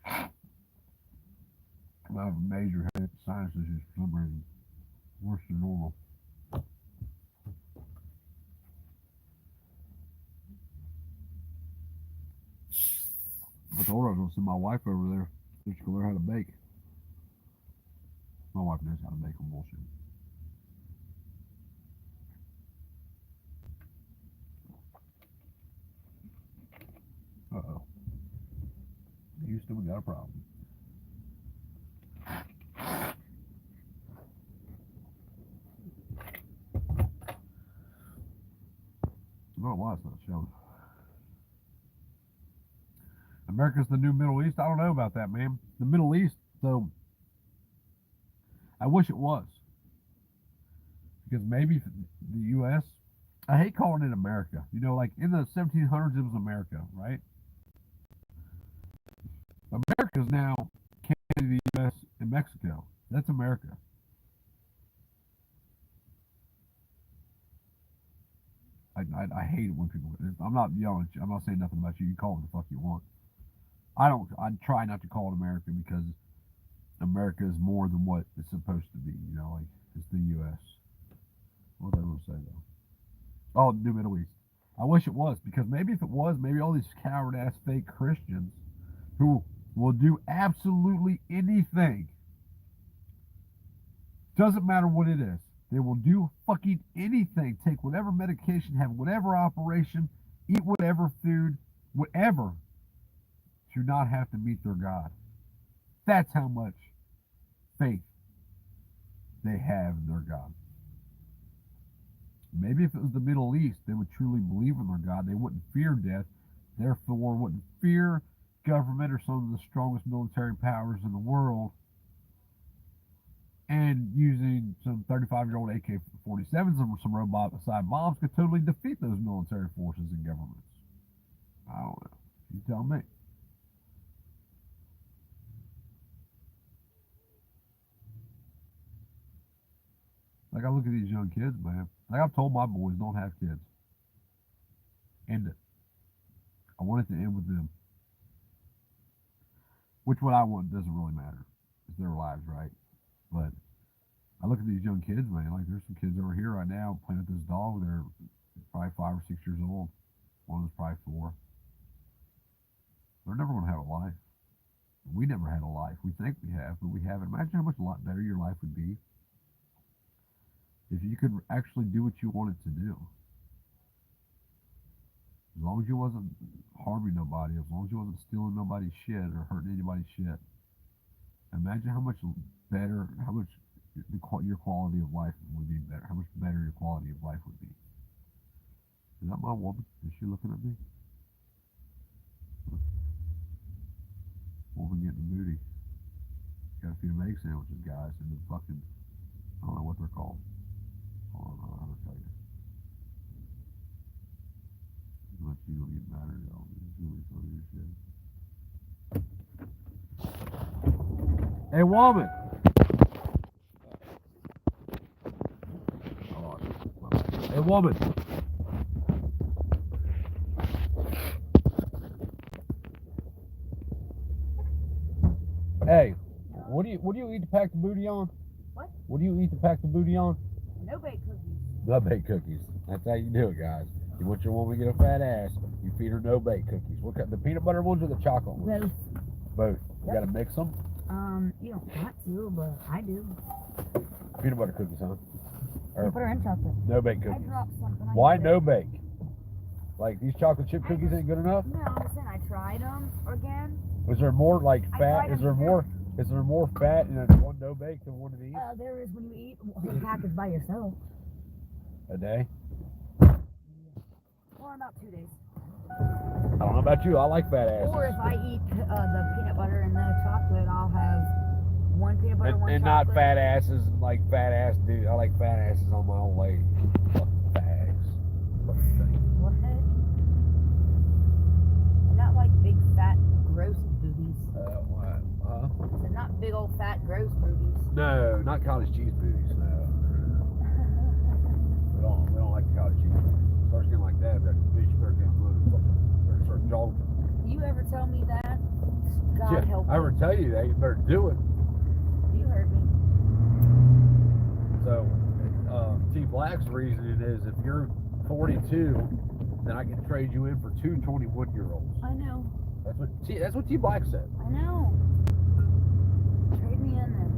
I have a major head sinus issues for some reason. Worse than normal. I told her I was going to send my wife over there so she could learn how to bake. My wife knows how to bake on bullshit. Uh-oh. Houston, we got a problem. I don't know why it's not showing. America's the new Middle East? I don't know about that, man. The Middle East, though, I wish it was. Because maybe the U.S., I hate calling it America. Like in the 1700s, it was America, right? America's now Canada, the U.S., and Mexico. That's America. I hate it when people. I'm not yelling at you. I'm not saying nothing about you. You call it the fuck you want. I try not to call it America because America is more than what it's supposed to be. You know, like it's the U.S. What was I going to say though? Oh, New Middle East. I wish it was because maybe if it was, maybe all these coward ass fake Christians who will do absolutely anything. Doesn't matter what it is. They will do fucking anything. Take whatever medication, have whatever operation, eat whatever food, whatever, to not have to meet their God. That's how much faith they have in their God. Maybe if it was the Middle East, they would truly believe in their God. They wouldn't fear death, therefore wouldn't fear government or some of the strongest military powers in the world. And using some 35-year-old AK-47s and some robot-side bombs could totally defeat those military forces and governments. I don't know. You tell me. Like, I look at these young kids, man. Like, I've told my boys, don't have kids. End it. I want it to end with them. Which what I want doesn't really matter. It's their lives, right? But I look at these young kids, man. Like, there's some kids over here right now playing with this dog. They're probably 5 or 6 years old. One of them's probably 4. They're never going to have a life. We never had a life. We think we have, but we haven't. Imagine how much a lot better your life would be if you could actually do what you wanted to do. As long as you wasn't harming nobody, as long as you wasn't stealing nobody's shit or hurting anybody's shit. Imagine how much better, how much your quality of life would be better, how much better your quality of life would be. Is that my woman? Is she looking at me? Woman getting booty. Got a few egg sandwiches, guys, and the fucking, I don't know what they're called. Hold on, I don't know how to tell you. But you don't get mad at all. It's really funny as shit. Hey, woman! Oh, hey, woman! Hey, what do you eat to pack the booty on? What? What do you eat to pack the booty on? No baked cookies. No baked cookies. That's how you do it, guys. You want your woman to get a fat ass, you feed her no baked cookies. What kind, the peanut butter ones or the chocolate ones? Both. Both. You Yep. gotta mix them? You don't want to, but I do. Peanut butter cookies, huh? You put her in chocolate. No baked I cookies. dropped something. Why no bake? Like these chocolate chip cookies ain't good enough? No, I'm saying I tried them again. Is there more like I fat? tried Is there them more? Is there more fat in one no bake than one of these? There is when you eat a package by yourself. A day? Or about 2 days. I don't know about you. I like fat asses. Or if I eat the peanut butter and the chocolate, I'll have one peanut butter, one and chocolate. not fat asses like fat ass dude. I like fat asses on my old lady. Fucking fags. Fucking thing. What? And not like big fat gross boobies. What? Huh? They're not big old fat gross boobies. No, not cottage cheese booties. No. We don't like the cottage cheese booties. Starts getting like that, but bitch, you better get good. Better start jogging. You ever tell me that? God help me. I ever tell you that, you better do it. You heard me. So, T Black's reasoning is if you're 42, then I can trade you in for two 21-year-olds. I know. That's what T Black said. I know. Trade me in then.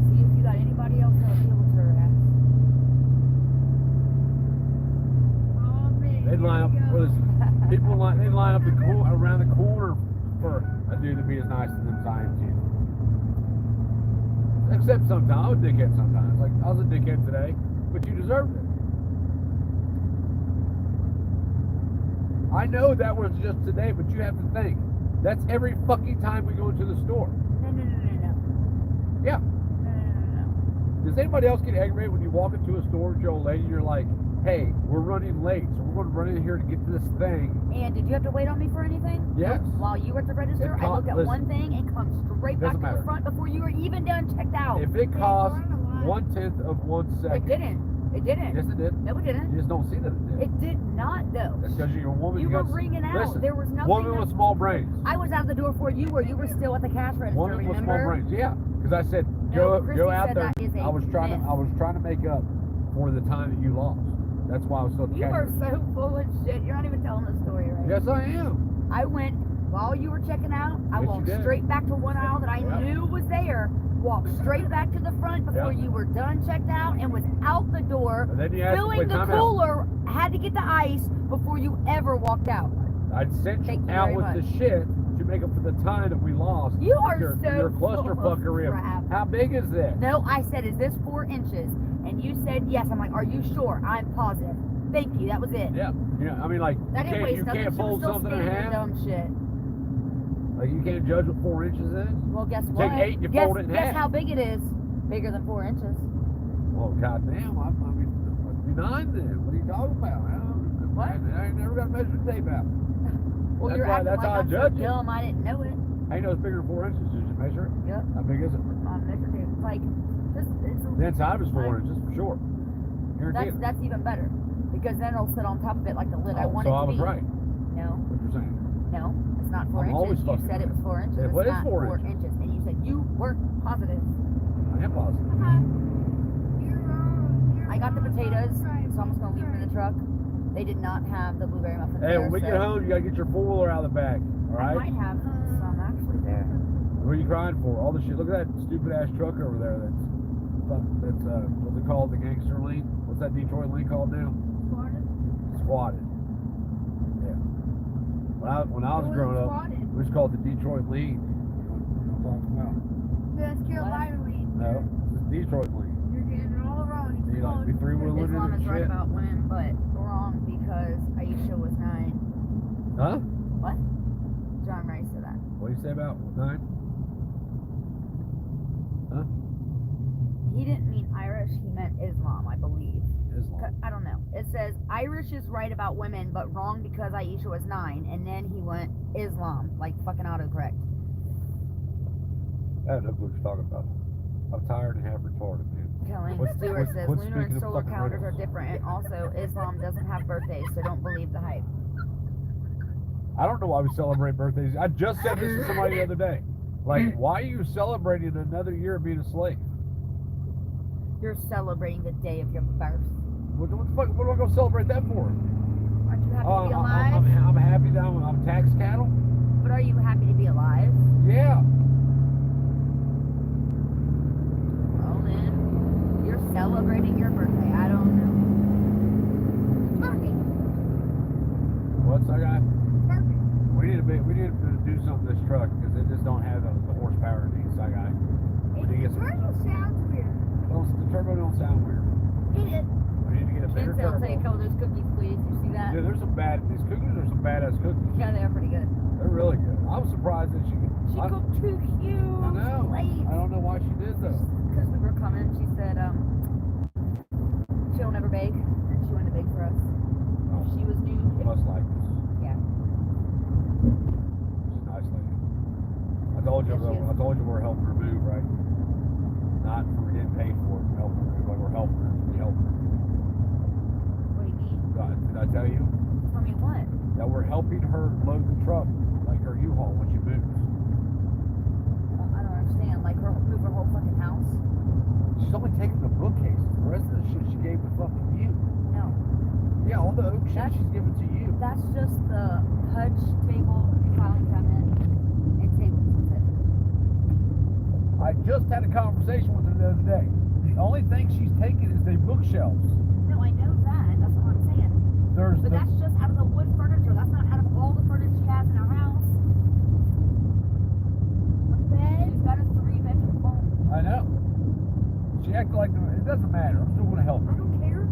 See if you got anybody else that'll be able to her ass. Oh, man. They'd line up. They line up around the corner for a dude to be as nice to them as I am to you. Except sometimes I was a dickhead sometimes. Like I was a dickhead today, but you deserved it. I know that was just today, but you have to think. That's every fucking time we go into the store. No. Yeah. No. Does anybody else get aggravated when you walk into a store with your old lady and you're like, hey, we're running late, so we're going to run in here to get this thing. And did you have to wait on me for anything? Yes. While you were at the register, I looked at one thing and come straight back to the front before you were even done checked out. If it costs 1/10 of 1 second. It didn't. It didn't. Yes, it did. No, it didn't. You just don't see that it did. It did not, though. That's because you're a woman. You were got- ringing out. Listen, There was nothing. woman with small brains. I was out the door for you, where you were still at the cash register. Woman with small Remember? brains. Yeah, because I said No, go Christy out said there. that is a I was trying myth. to make up for the time that you lost. That's why I was still at the You cash are register. so full of shit. You're not even telling the story right. Yes, I am. I went while you were checking out. I Yes, walked you did. straight back to one aisle that I Yeah. knew was there. Walked straight back to the front before Yeah. you were done checked out, and was out the door And then you asked filling wait, the time out. cooler. Had to get the ice before you ever walked out. I'd sent Thank you you out very with the much. shit to make up for the time that we lost. You are your, so your full of clusterfuckery. crap. How big is this? No, I said, is this 4 inches? And you said yes. I'm like, are you sure? I'm positive. Thank you. That was it. Yeah. I mean, like That didn't waste you nothing. can't She was fold still something in standing half. dumb shit. Like you can't judge what 4 inches is. Well, guess You what? take 8 and you guess, fold it in guess half. how big it is? Bigger than 4 inches. Well, goddamn, I mean, must be 9 then. What are you talking about? What? I ain't never got to measure the tape out. Well, That's you're why- acting that's like how I I'm so judge it. dumb. I didn't know it. I know it's bigger than 4 inches. Did you measure it? Yep. How big is it? I measured it. Like, this, The inside is 4 inches for sure. Guaranteed. that's even better. Because then it'll sit on top of it like the lid I want so it to I was be. right. No, What you're saying? no, it's not 4 I'm always inches. You fucking said it was 4 inches. Yeah, It's what is not 4 4 inches. And you said you were positive. I am positive. You're wrong. I got the potatoes, so I'm just going to leave them in the truck. They did not have the blueberry muffins Hey, there, when we so get home, you gotta get your four-wheeler out of the bag. All I right? might have some actually there. What are you crying for? All the shit. Look at that stupid ass truck over there. That's what's it called? The gangster lean. What's that Detroit lean called now? Squatted. Yeah. When I was growing up, we just called it the Detroit lean. You know what I'm talking about? That's Carolina lead. No, it's Detroit lean. You're getting it all wrong. It's You like called- be three-wheeling Islam and is right shit. about women, but wrong because Aisha was 9. Huh? What? John Rice said that. What do you say about 9? Huh? He didn't mean Irish, he meant Islam, I believe. Islam. I don't know. It says Irish is right about women, but wrong because Aisha was 9, and then he went Islam, like fucking autocorrect. I have no clue what you're talking about. I'm tired and half retarded, man. Kelly What's- Stewart what's- says what's lunar speaking and of solar fucking calendars are riddles? different, and also Islam doesn't have birthdays, so don't believe the hype. I don't know why we celebrate birthdays. I just said this to somebody the other day. Like, why are you celebrating another year of being a slave? You're celebrating the day of your birth. What the fuck? What am I going to celebrate that for? Aren't you happy to be I'm alive? happy that I'm tax cattle. But are you happy to be alive? Yeah. Well then, you're celebrating your birthday. I don't know. Turkey. What's that guy? Turkey. We need to do something to this truck because it just don't have the horsepower it needs. That guy. We need to get some. Turtle sounds weird. The turbo don't sound weird. Eat it. We need to get a bigger Kids, I'll take a turbo. couple of those cookies, please. You see that? Dude, there's some these cookies are some badass cookies. Yeah, they're pretty good. They're really good. I was surprised that she could. She I cooked 2 huge know. plates. I don't know why she did though. Because we were coming, she said, she'll never bake, and she wanted to bake for us. Oh, She was new. must like this. Yeah. She's a nice lady. I told you, Yes, she is. I told you we're helping her move, right? Not for getting paid for it, helping her move. Like we're helping her. We help her. What do you mean? Did I tell you Tell me what? that we're helping her load the truck, like her U-Haul when she moves? I don't understand. Like, move her whole fucking house? She's only taking the bookcases. The rest of the shit she gave to fucking you. No. Yeah, all the oak shit That's- she's giving to you. That's just the hutch, table, filing cabinet, and table. That's it. I just had a conversation with her the other day. The only thing she's taking is the bookshelves. No, I know that. That's what I'm saying. There's But that's just out of the wood furniture. That's not out of all the furniture she has in her house. A bed. She's got a 3-bedroom home. I know. She acted like it doesn't matter. I'm still going to help I her. don't care.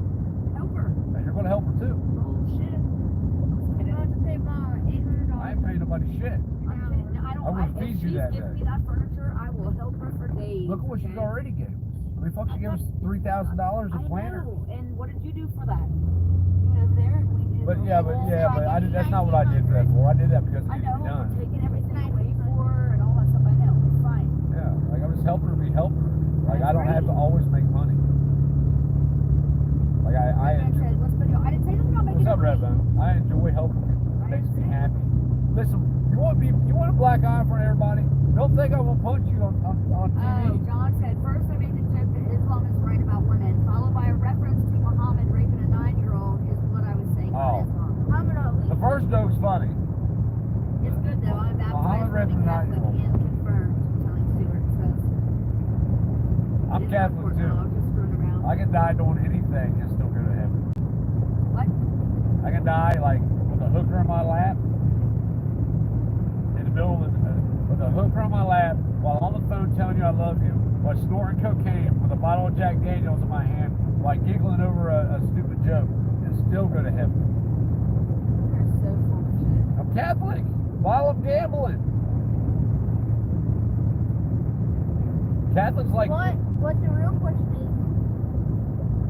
Help her. And you're going to help her too. Oh shit. I'm going to pay Mom $800. I ain't paying nobody shit. I'm kidding. No, I don't. I would if feed you she's that giving day. me that furniture, I will help her for days. Look at what she's okay? already gave us. I mean, fuck, she gave us $3,000 a planner. I know. And what did you do for that? You went over there and we did. But the yeah, whole I thing. did. That's not what I did that for. I did that because it I needed to know. be done. Taking everything away for her and all that stuff. I know. It's fine. Yeah, like I'm just helping her be helping her. Like I don't have to always make money. Like I I enjoy, said, what's the deal? I didn't say nothing about making what's up, money. Redbone? I enjoy helping you. It makes me happy. Listen, you want a black eye for everybody? Don't think I will punch you on Oh, TV. John said, first I made the joke that Islam is right about women, followed by a reference to Muhammad raping a 9-year-old is what I was saying Oh. about Islam. Muhammad Ali. The first joke's funny. It's good though. I'm Muhammad baptized raping Roman a Catholic 9-year-old. and confirmed, telling Stuart. So I'm Catholic too. I'm just screwing around. I can die doing anything and still go to heaven. What? I can die like with a hooker in my lap, in the middle of with a hooker on my lap, while on the phone telling you I love you, while snorting cocaine with a bottle of Jack Daniels in my hand, while giggling over a stupid joke, and still go to heaven. You're so full of shit. I'm Catholic. While I'm gambling. Catholics like. What the real question is,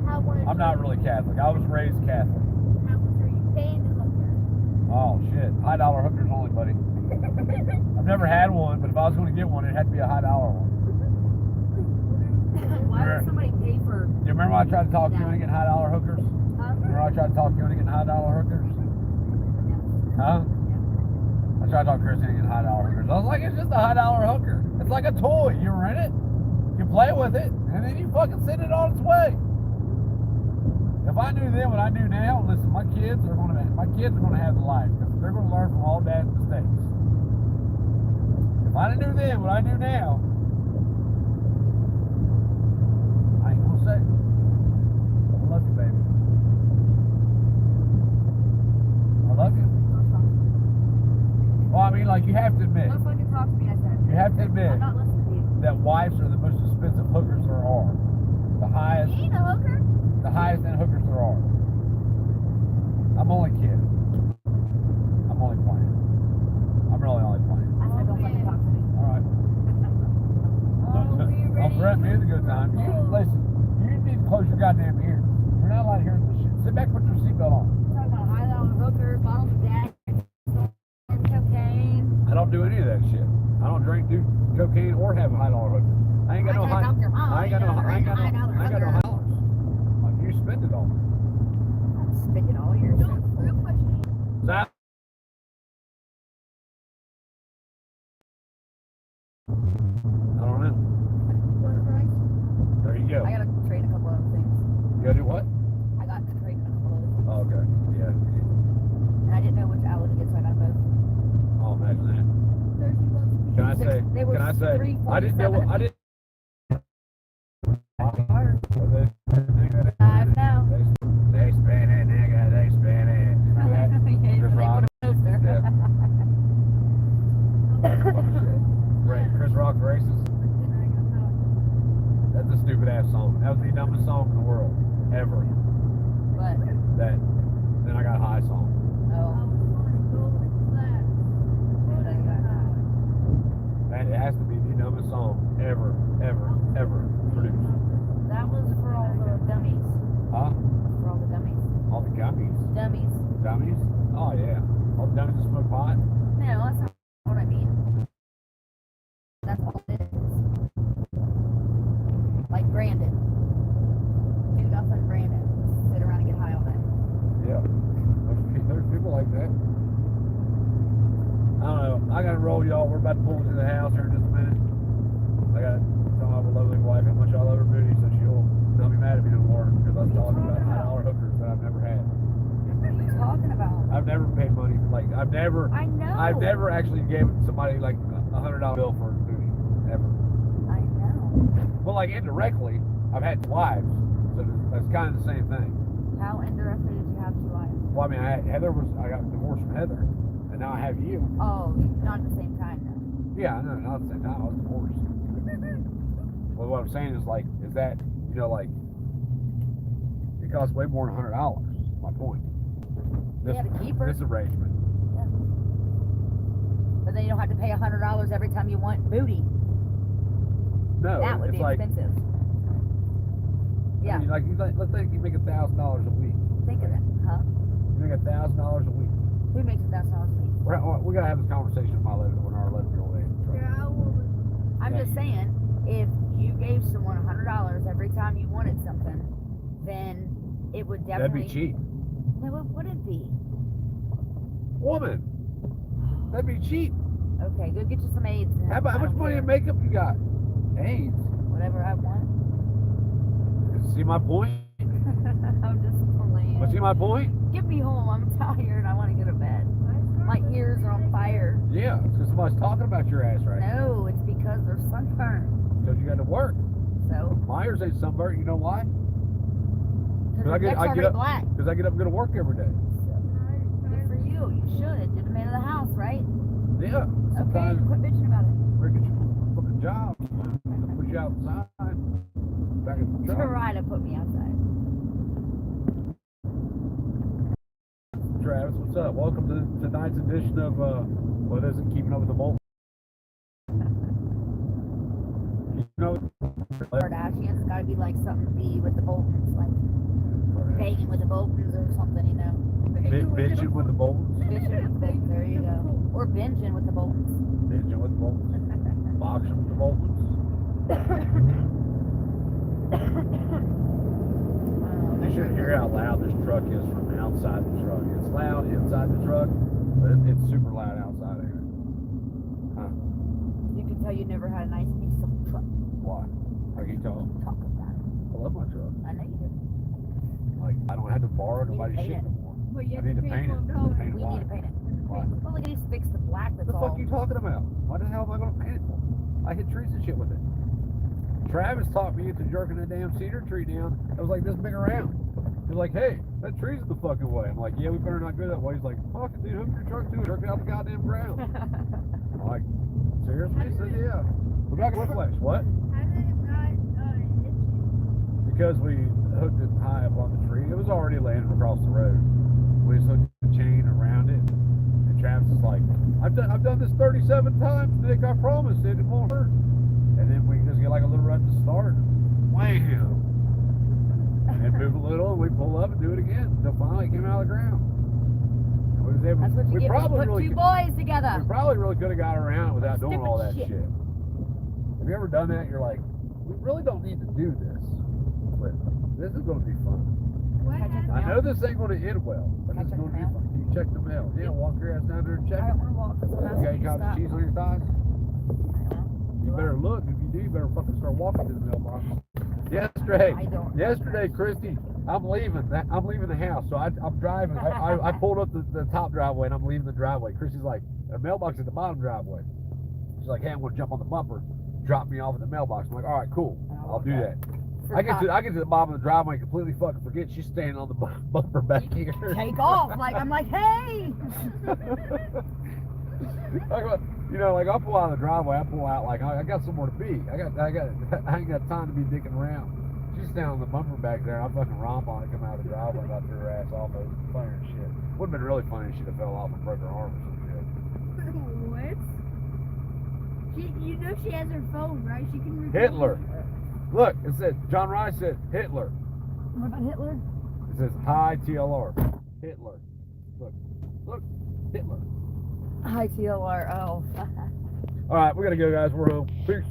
how much I'm not really Catholic. I was raised Catholic. how much are you paying the hooker? Oh shit. $1 hookers only, buddy. I've never had one, but if I was going to get one, it had to be a $1 one. Why would somebody pay for? Do you remember I tried to talk you into getting $1 hookers? Huh? Remember I tried to talk you into getting $1 hookers? Huh? I tried to talk Chris into getting $1 hookers. I was like, it's just a $1 hooker. It's like a toy. You rent it, you play with it, and then you fucking send it on its way. If I knew then what I knew now, listen, my kids are gonna have the life because they're gonna learn from all dad's mistakes. If I knew then what I knew now, I ain't gonna say. I love you, baby. I love you. Well, I mean, like, you have to admit, Don't fucking talk to me, I said. you have to admit I'm not listening to you. that wives are the most expensive hookers there are. The highest, You ain't a hooker. the highest end hookers there are. I'm only kidding. I'm only playing. I'm really only playing. I said, don't fucking talk to me. All right. Don't threaten me. It's a good time. You listen. You need to close your goddamn ears. We're not allowed to hear this shit. Sit back, put your seatbelt on. Talking about $1 hookers, bottles of Jack, cocaine. I don't do any of that shit. I don't drink, do cocaine, or have $1 hookers. I ain't got no high. I ain't got no. I ain't got no $1. Like, you spend it all. I'm spending all your No, shit. real question is, That. I don't know. what price? There you go. I gotta trade a couple of things. You gotta do what? I got to trade a couple of things. Oh, okay. Yeah. And I didn't know which outlet to get, so I got both. Oh, imagine that. $30 Can I say? They were Can I say? I didn't know. I didn't. Five now. They spin it, nigga. They spin it. Remember that? Yeah, Chris they Rock. put a poster. Right. Chris Rock races. That's a stupid ass song. That was the dumbest song in the world ever. But, That. Then I got a high song. oh, what I got now. And it has to be the dumbest song ever produced. That was for all the dummies. Huh? For all the dummies. All the gummies. Dummies. Dummies? Oh yeah. All the dummies that smoke pot. No, that's not what I mean. That's all it is. Like Brandon. Do nothing, Brandon. Sit around and get high all day. Yeah. There's people like that. I don't know. I gotta roll, y'all. We're about to pull into the house here in just a minute. I gotta tell my lovely wife how much I love her booty so she'll not be mad at me no more because I was talking about $1 hookers that I've never had. What are you talking about? I've never paid money for, like, I've never actually gave somebody like a $100 bill for a booty. Ever. I know. Well, like, indirectly, I've had wives, so that's kind of the same thing. How indirectly did you have two lives? Well, I mean, I got divorced from Heather, and now I have you. Oh, not at the same time then. Yeah, I know, not at the same time, I was divorced. Well, what I'm saying is, like, is that, you know, like, it costs way more than $100, my point. You had to keep her. This arrangement. Yeah. But then you don't have to pay $100 every time you want booty. No, That would it's be like, expensive. Yeah. I mean, like, let's say you make $1,000 a week. Think of that, huh? You make $1,000 a week. Who makes $1,000 a week? We gotta have this conversation with when our 11-year-old age. I'm just saying, if you gave someone $100 every time you wanted something, then it would That'd definitely. be cheap. No, it wouldn't be. Woman, that'd be cheap. Okay, go get you some AIDS. then. How I much don't money care. and makeup you got? AIDS. Whatever I want. See my point? I'm just playing. But see my point? Get me home. I'm tired. I want to go to bed. My ears are on fire. Yeah, it's because somebody's talking about your ass right now. No, it's because they're sunburned. Because you got to work. So. My ears ain't sunburned. You know why? Because I get up black. because I get up and go to work every day. Good for you. You should. You're the man of the house, right? Yeah. Okay, Sometimes quit bitching about it. break at your fucking job. They'll put you outside. Back in the truck. Try to put me outside. Travis, what's up? Welcome to tonight's edition of what is it? Keeping Up with the Bolton. You know, Kardashians got to be like something B with the Boltons, like banging with the Boltons or something, you know. bitching with the Boltons. Bitching with the Boltons, there you go. Or binging with the Boltons. Bitching with the Boltons. Boxing with the Boltons. You should hear how loud this truck is from outside the truck. It's loud inside the truck, but it's super loud outside of here. Huh? You can tell you never had a nice piece of truck. Why? I can tell. Talk about it. I love my truck. I know you do. Like, I don't have to borrow You nobody's paint shit it. anymore. But you I have need to paint it. $12. Paint it We white. need to paint it. Why? Well, look at these fix the black. What That's the fuck all. are you talking about? Why the hell am I going to paint it for? I hit trees and shit with it. Travis taught me into jerking a damn cedar tree down. It was like this big around. He's like, hey, that tree's in the fucking way. I'm like, yeah, we better not go that way. He's like, fuck it, dude, hook your truck to it, jerk it out the goddamn ground. I'm like, seriously? He said, yeah. We're back in Whiplash. What? How did it not itch? Because we hooked it high up on the tree. It was already laying across the road. We just hooked the chain around it. And Travis is like, I've done this 37 times, Nick. I promise it won't hurt. And then we just get like a little run to start. Wham! And move a little, and we pull up and do it again until finally it came out of the ground. And we was able, That's what you we get when you probably put really two could, boys together. we probably really could have got around without doing Stupid all that shit. shit. Have you ever done that? You're like, we really don't need to do this, but this is going to be fun. What Catch it. happened? I know this ain't going to end well, but Can I this is check going to the be mail? fun. Can you check the mail? Yeah, walk your ass down there and check I it. don't want to walk. That's what I'm You got any asking you to cottage stop. cheese on your thighs? I don't know. You Do I? better look. If you do, you better fucking start walking to the mailbox. I don't. Yesterday, Christy, I'm leaving the house, so I'm driving. I pulled up the top driveway and I'm leaving the driveway. Christy's like, the mailbox is the bottom driveway. She's like, hey, I'm gonna jump on the bumper, drop me off at the mailbox. I'm like, all right, cool, I'll do that. I get to the bottom of the driveway and completely fucking forget she's standing on the bumper back here. Take off. Like, I'm like, hey. You know, like I'll pull out of the driveway, I pull out like I got somewhere to be. I ain't got time to be dicking around. She's standing on the bumper back there, and I fucking romp on it, come out of the driveway, and I threw her ass off. It was funny as shit. Would have been really funny if she'd have fell off and broke her arm or some shit. What? You know she has her phone, right? She can record. Hitler. Look, it said John Rice said Hitler. What about Hitler? It says hi TLR. Hitler. Look, Hitler. Hi, TLR. Oh. All right, we gotta go, guys. We're home. Peace.